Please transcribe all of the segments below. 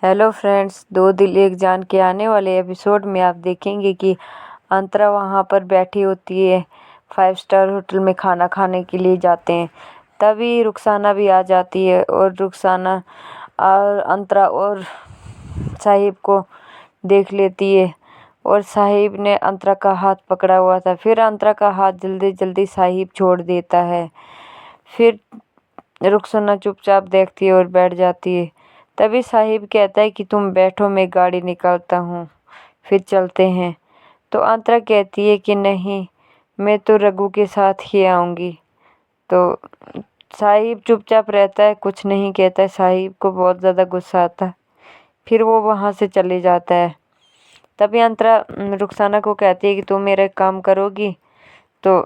Hello friends, दो दिल एक जान के आने वाले एपिसोड में आप देखेंगे कि अंतरा वहाँ पर बैठी होती है। 5 स्टार होटल में खाना खाने के लिए जाते हैं। तभी रुखसाना भी आ जाती है और रुखसाना और अंतरा और साहिब को देख लेती है और साहिब ने अंतरा का हाथ पकड़ा हुआ था। फिर अंतरा का हाथ जल्दी जल्दी साहिब छोड़ देता है। फिर रुखसाना चुपचाप देखती है और बैठ जाती है। तभी साहिब कहता है कि तुम बैठो, मैं गाड़ी निकालता हूँ, फिर चलते हैं। तो अंतरा कहती है कि नहीं, मैं तो रघु के साथ ही आऊँगी। तो साहिब चुपचाप रहता है, कुछ नहीं कहता है। साहिब को बहुत ज़्यादा गुस्सा आता है। फिर वो वहाँ से चले जाता है। तभी अंतरा रुखसाना को कहती है कि तुम मेरा काम करोगी। तो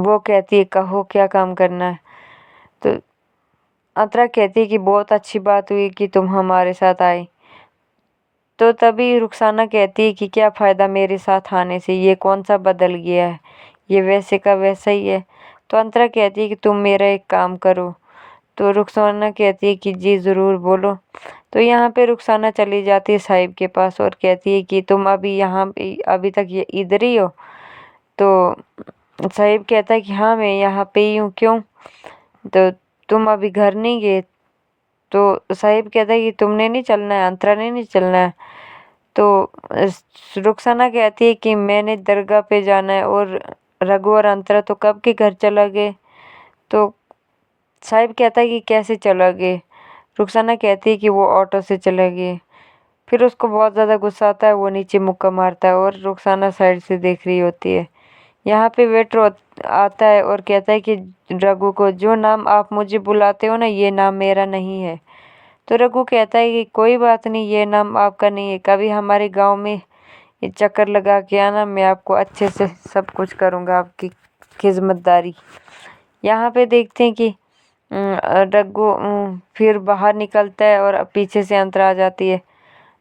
वो कहती है कहो क्या काम करना है। तो अंतरा कहती है कि बहुत अच्छी बात हुई कि तुम हमारे साथ आई। तो तभी रुखसाना कहती है कि क्या फ़ायदा मेरे साथ आने से, ये कौन सा बदल गया है, ये वैसे का वैसा ही है। तो अंतरा कहती है कि तुम मेरा एक काम करो। तो रुखसाना कहती है कि जी ज़रूर, बोलो। तो यहाँ पे रुखसाना चली जाती है साहिब के पास और कहती है कि तुम अभी अभी तक ये इधर ही हो। तो साहिब कहता है कि हाँ, मैं यहाँ पे ही हूँ। क्यों? तो तुम अभी घर नहीं गए? तो साहिब कहता है कि तुमने नहीं चलना है, अंतरा ने नहीं चलना है। तो रुखसाना कहती है कि मैंने दरगाह पे जाना है और रघु और अंतरा तो कब के घर चला गए। तो साहिब कहता है कि कैसे चला गए। रुखसाना कहती है कि वो ऑटो से चला गए। फिर उसको बहुत ज़्यादा गुस्सा आता है, वो नीचे मुक्का मारता है और रुखसाना साइड से देख रही होती है। यहाँ पे वेटर आता है और कहता है कि रघु को, जो नाम आप मुझे बुलाते हो ना, ये नाम मेरा नहीं है। तो रघु कहता है कि कोई बात नहीं, ये नाम आपका नहीं है। कभी हमारे गांव में ये चक्कर लगा के आना, मैं आपको अच्छे से सब कुछ करूँगा, आपकी खिदमतदारी। यहाँ पे देखते हैं कि रघु फिर बाहर निकलता है और पीछे से अंतरा आ जाती है।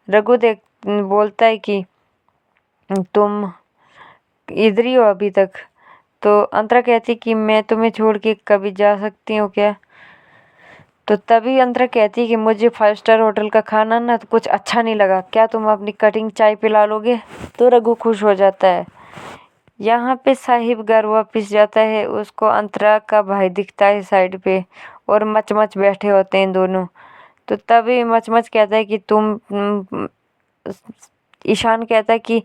रघु बोलता है कि तुम इधर ही हो अभी तक। तो अंतरा कहती कि मैं तुम्हें छोड़ के कभी जा सकती हूँ क्या? तो तभी अंतरा कहती है कि मुझे 5 स्टार होटल का खाना ना तो कुछ अच्छा नहीं लगा, क्या तुम अपनी कटिंग चाय पिला लोगे? तो रघु खुश हो जाता है। यहाँ पे साहिब घर वापिस जाता है, उसको अंतरा का भाई दिखता है साइड पे और मचमच बैठे होते हैं दोनों। तो तभी मचमच कहता है कि ईशान कहता है कि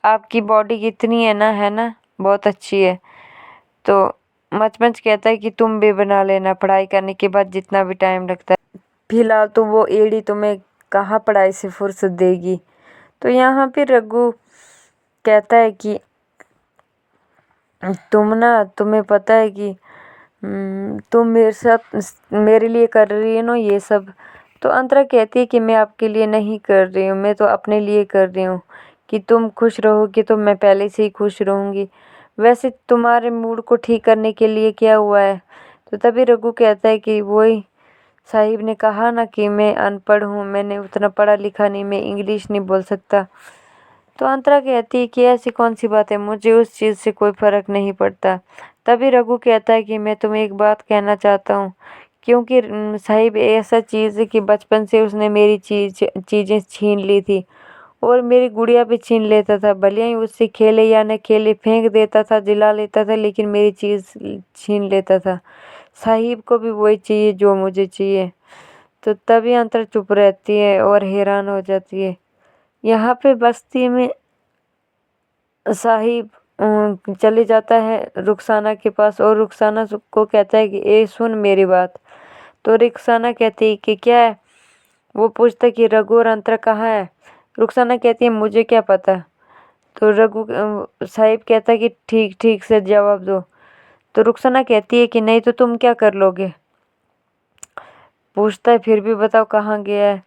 आपकी बॉडी कितनी है ना, बहुत अच्छी है। तो मचमच कहता है कि तुम भी बना लेना, पढ़ाई करने के बाद जितना भी टाइम लगता है। फिलहाल तो वो एड़ी तुम्हें कहाँ पढ़ाई से फुर्सत देगी। तो यहाँ पे रघु कहता है कि तुम्हें पता है कि तुम मेरे साथ मेरे लिए कर रही है ना ये सब। तो अंतरा कहती है कि मैं आपके लिए नहीं कर रही हूँ, मैं तो अपने लिए कर रही हूँ। कि तुम खुश रहोगी तो मैं पहले से ही खुश रहूँगी। वैसे तुम्हारे मूड को ठीक करने के लिए क्या हुआ है? तो तभी रघु कहता है कि वही साहिब ने कहा ना कि मैं अनपढ़ हूँ, मैंने उतना पढ़ा लिखा नहीं, मैं इंग्लिश नहीं बोल सकता। तो अंतरा कहती है कि ऐसी कौन सी बात है, मुझे उस चीज़ से कोई फ़र्क नहीं पड़ता। तभी रघु कहता है कि मैं तुम्हें एक बात कहना चाहता हूँ। क्योंकि साहिब ऐसा चीज़ है कि बचपन से उसने मेरी चीज़ें छीन ली थी और मेरी गुड़िया भी छीन लेता था। भले ही उससे खेले या न खेले, फेंक देता था, जिला लेता था, लेकिन मेरी चीज़ छीन लेता था। साहिब को भी वही चाहिए जो मुझे चाहिए। तो तभी अंतरा चुप रहती है और हैरान हो जाती है। यहाँ पे बस्ती में साहिब चले जाता है रुखसाना के पास और रुखसाना को कहता है कि ए सुन मेरी बात। तो रुखसाना कहती है कि क्या है? वो पूछता है कि रघु और अंतरा कहाँ है? रुखसाना कहती है मुझे क्या पता। तो साहिब कहता है कि ठीक ठीक से जवाब दो। तो रुखसाना कहती है कि नहीं तो तुम क्या कर लोगे? पूछता है फिर भी बताओ कहाँ गया है?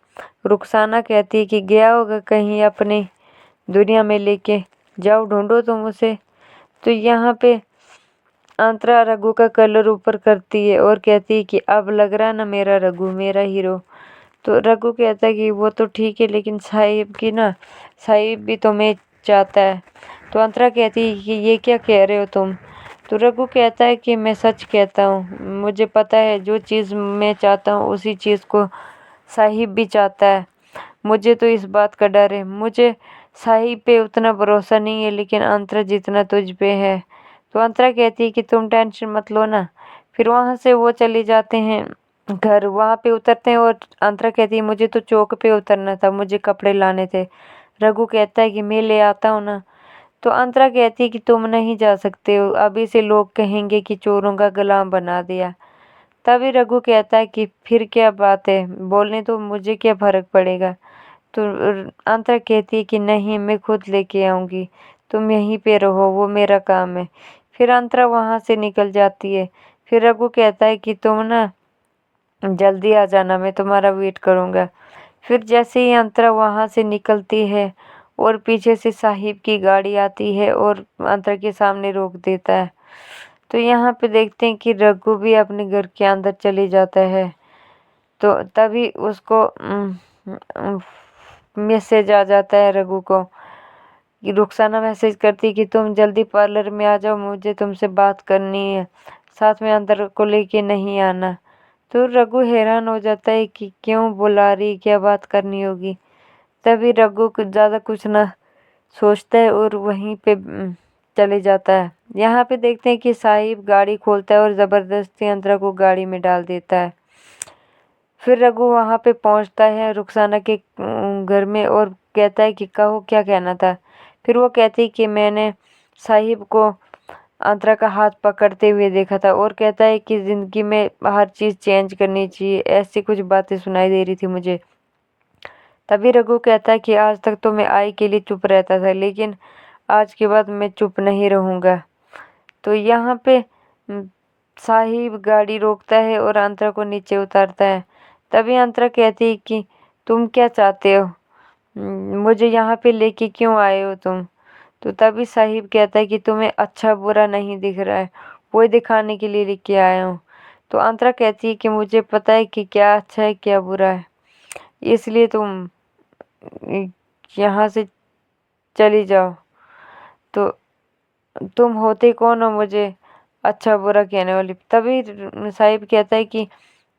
रुखसाना कहती है कि गया होगा कहीं अपनी दुनिया में लेके, जाओ ढूंढो तुम उसे। तो यहाँ पे अंतरा रघु का कलर ऊपर करती है और कहती है कि अब लग रहा ना मेरा रघु मेरा हीरो। तो रघु कहता है कि वो तो ठीक है, लेकिन साहिब भी तुम्हें चाहता है। तो अंतरा कहती है कि ये क्या कह रहे हो तुम? तो रघु कहता है कि मैं सच कहता हूँ, मुझे पता है जो चीज़ मैं चाहता हूँ उसी चीज़ को साहिब भी चाहता है। मुझे तो इस बात का डर है। मुझे साहिब पे उतना भरोसा नहीं है, लेकिन अंतरा जितना तुझ पे है। तो अंतरा कहती है कि तुम टेंशन मत लो ना। फिर वहाँ से वो चले जाते हैं घर। वहाँ पे उतरते हैं और अंतरा कहती है मुझे तो चौक पे उतरना था, मुझे कपड़े लाने थे। रघु कहता है कि मैं ले आता हूँ ना। तो अंतरा कहती है कि तुम नहीं जा सकते हो, अभी से लोग कहेंगे कि चोरों का गुलाम बना दिया। तभी रघु कहता है कि फिर क्या बात है, बोलने तो मुझे क्या फर्क पड़ेगा। तो अंतरा कहती है कि नहीं, मैं खुद लेके आऊंगी, तुम यहीं पे रहो, वो मेरा काम है। फिर अंतरा वहां से निकल जाती है। फिर रघु कहता है कि तुम ना जल्दी आ जाना, मैं तुम्हारा वेट करूंगा। फिर जैसे ही अंतरा वहां से निकलती है और पीछे से साहिब की गाड़ी आती है और अंतरा के सामने रोक देता है। तो यहाँ पे देखते हैं कि रघु भी अपने घर के अंदर चले जाता है। तो तभी उसको मैसेज आ जाता है रघु को कि रुखसाना मैसेज करती है कि तुम जल्दी पार्लर में आ जाओ, मुझे तुमसे बात करनी है, साथ में अंदर को लेके नहीं आना। तो रघु हैरान हो जाता है कि क्यों बुला रही, क्या बात करनी होगी। तभी रघु ज़्यादा कुछ ना सोचता है और वहीं पे चले जाता है। यहाँ पे देखते हैं कि साहिब गाड़ी खोलता है और ज़बरदस्ती अंतरा को गाड़ी में डाल देता है। फिर रघु वहाँ पे पहुँचता है रुखसाना के घर में और कहता है कि कहो क्या कहना था। फिर वो कहती है कि मैंने साहिब को अंतरा का हाथ पकड़ते हुए देखा था और कहता है कि ज़िंदगी में हर चीज़ चेंज करनी चाहिए, ऐसी कुछ बातें सुनाई दे रही थी मुझे। तभी रघु कहता है कि आज तक तो मैं आई के लिए चुप रहता था, लेकिन आज के बाद मैं चुप नहीं रहूँगा। तो यहाँ पे साहिब गाड़ी रोकता है और अंतरा को नीचे उतारता है। तभी अंतरा कहती है कि तुम क्या चाहते हो, मुझे यहाँ पे लेके क्यों आए हो तुम। तो तभी साहिब कहता है कि तुम्हें अच्छा बुरा नहीं दिख रहा है, वही दिखाने के लिए लेके आया हूँ। तो अंतरा कहती है कि मुझे पता है कि क्या अच्छा है क्या बुरा है, इसलिए तुम यहाँ से चली जाओ। तो तुम होते कौन हो मुझे अच्छा बुरा कहने वाली। तभी साहिब कहता है कि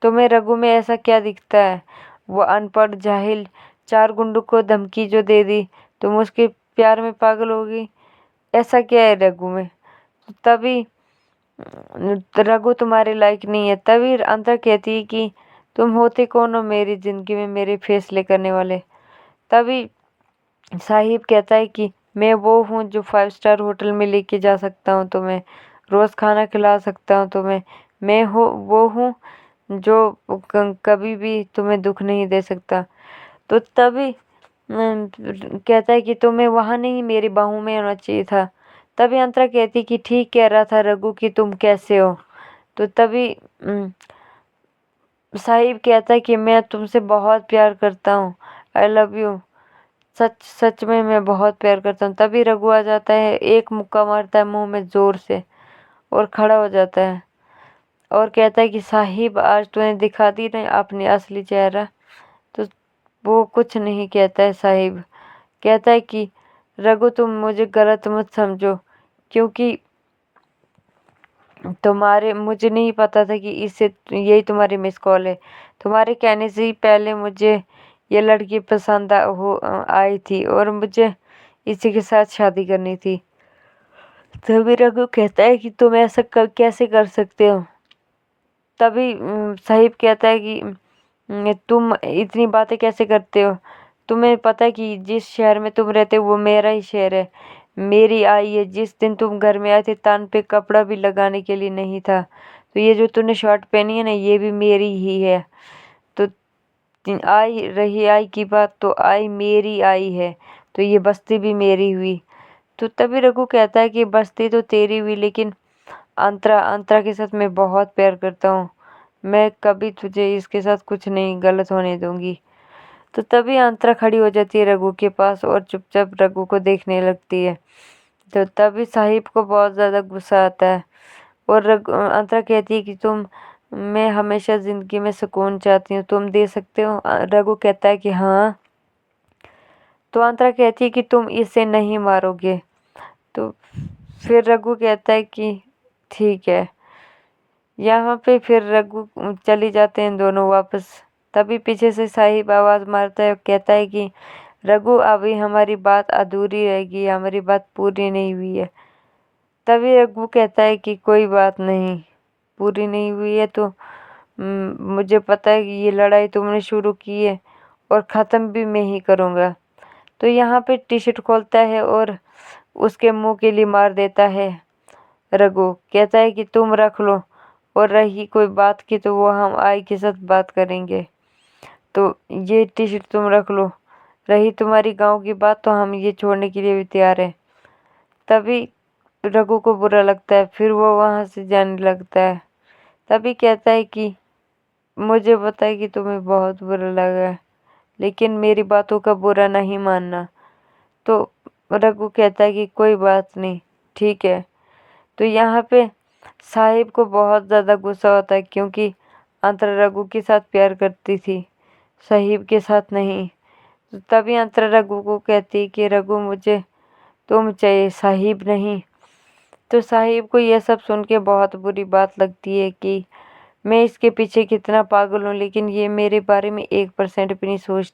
तुम्हें रघु में ऐसा क्या दिखता है, वो अनपढ़ जाहिल 4 गुंडों को धमकी जो दे दी, तुम उसके प्यार में पागल हो गई, ऐसा क्या है रघु में। तभी रघु तुम्हारे लायक नहीं है। तभी अंतरा कहती है कि तुम होते कौन हो मेरी जिंदगी में मेरे फैसले करने वाले। तभी साहिब कहता है कि मैं वो हूँ जो 5 स्टार होटल में लेके जा सकता हूँ तुम्हें, रोज़ खाना खिला सकता हूँ तुम्हें। मैं वो हूँ जो कभी भी तुम्हें दुख नहीं दे सकता। तो तभी कहता है कि तुम्हें वहाँ नहीं मेरी बाहों में होना चाहिए था। तभी अंतरा कहती कि ठीक कह रहा था रघु कि तुम कैसे हो। तो तभी साहिब कहता है कि मैं तुमसे बहुत प्यार करता हूँ, आई लव यू, सच सच में मैं बहुत प्यार करता हूँ। तभी रघु आ जाता है, एक मुक्का मारता है मुंह में जोर से और खड़ा हो जाता है और कहता है कि साहिब आज तूने दिखा दी नहीं अपनी असली चेहरा। तो वो कुछ नहीं कहता है। साहिब कहता है कि रघु तुम मुझे गलत मत समझो, क्योंकि तुम्हारे मुझे नहीं पता था कि इससे यही तुम्हारी मिस कॉल है। तुम्हारे कहने से ही पहले मुझे ये लड़की पसंद आई थी और मुझे इसी के साथ शादी करनी थी। तभी रघु कहता है कि तुम ऐसा कैसे कर सकते हो। तभी साहिब कहता है कि तुम इतनी बातें कैसे करते हो, तुम्हें पता है कि जिस शहर में तुम रहते हो वो मेरा ही शहर है, मेरी आई है। जिस दिन तुम घर में आए थे तान पे कपड़ा भी लगाने के लिए नहीं था, तो ये जो तूने शर्ट पहनी है ना ये भी मेरी ही है। तो आई रही आई की बात, तो आई मेरी आई है, तो ये बस्ती भी मेरी हुई। तो तभी रघु कहता है कि बस्ती तो तेरी हुई, लेकिन अंतरा अंतरा के साथ मैं बहुत प्यार करता हूँ, मैं कभी तुझे इसके साथ कुछ नहीं गलत होने दूंगी। तो तभी अंतरा खड़ी हो जाती है रघु के पास और चुपचाप रघु को देखने लगती है। तो तभी साहिब को बहुत ज़्यादा गुस्सा आता है और अंतरा कहती है कि मैं हमेशा ज़िंदगी में सुकून चाहती हूँ, तुम दे सकते हो। रघु कहता है कि हाँ। तो अंतरा कहती है कि तुम इसे नहीं मारोगे। तो फिर रघु कहता है कि ठीक है। यहाँ पे फिर रघु चली जाते हैं दोनों वापस तभी पीछे से साहिब आवाज़ मारता है और कहता है कि रघु, अभी हमारी बात अधूरी रहेगी, हमारी बात पूरी नहीं हुई है। तभी रघु कहता है कि कोई बात नहीं, पूरी नहीं हुई है तो मुझे पता है कि ये लड़ाई तुमने शुरू की है और ख़त्म भी मैं ही करूँगा। तो यहाँ पे टी शर्ट खोलता है और उसके मुंह के लिए मार देता है। रघु कहता है कि तुम रख लो, और रही कोई बात की तो वो हम आई के साथ बात करेंगे, तो ये टी शर्ट तुम रख लो। रही तुम्हारी गांव की बात तो हम ये छोड़ने के लिए भी तैयार हैं। तभी रघु को बुरा लगता है, फिर वो वहाँ से जाने लगता है। तभी कहता है कि मुझे पता है कि तुम्हें बहुत बुरा लगा है, लेकिन मेरी बातों का बुरा नहीं मानना। तो रघु कहता है कि कोई बात नहीं, ठीक है। तो यहाँ पे साहिब को बहुत ज़्यादा गुस्सा होता है, क्योंकि अंतरा रघु के साथ प्यार करती थी, साहिब के साथ नहीं। तो तभी अंतरा रघु को कहती है कि रघु, मुझे तुम चाहिए, साहिब नहीं। तो साहिब को यह सब सुन के बहुत बुरी बात लगती है कि मैं इसके पीछे कितना पागल हूँ, लेकिन ये मेरे बारे में 1% भी नहीं सोचती।